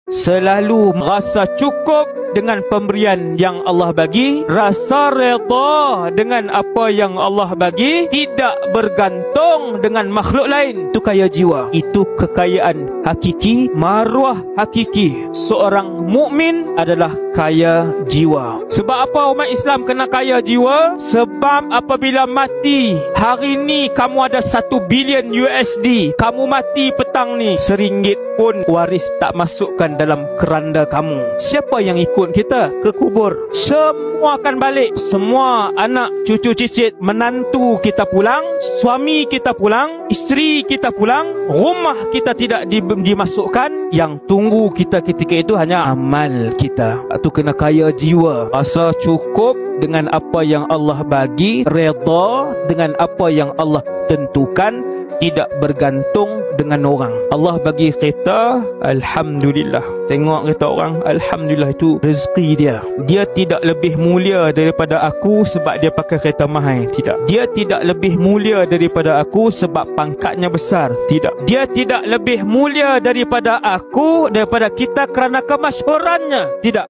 selalu merasa cukup dengan pemberian yang Allah bagi, rasa redha dengan apa yang Allah bagi, tidak bergantung dengan makhluk lain. Itu kaya jiwa. Itu kekayaan hakiki, maruah hakiki. Seorang mukmin adalah kaya jiwa. Sebab apa umat Islam kena kaya jiwa? Sebab apabila mati hari ni kamu ada 1 bilion USD, kamu mati petang ni, RM1 pun waris tak masukkan dalam keranda kamu. Siapa yang ikut kita ke kubur? Semua akan balik. Semua anak, cucu cicit, menantu kita pulang, suami kita pulang, isteri kita pulang, rumah kita tidak dimasukkan. Yang tunggu kita ketika itu hanya amal kita. Itu kena kaya jiwa, rasa cukup dengan apa yang Allah bagi, redha dengan apa yang Allah tentukan, tidak bergantung dengan orang. Allah bagi kita, alhamdulillah. Tengok kita orang, alhamdulillah, itu rezeki dia. Dia tidak lebih mulia daripada aku sebab dia pakai kereta mahal. Tidak. Dia tidak lebih mulia daripada aku sebab pangkatnya besar. Tidak. Dia tidak lebih mulia daripada aku, daripada kita kerana kemasyhurannya. Tidak.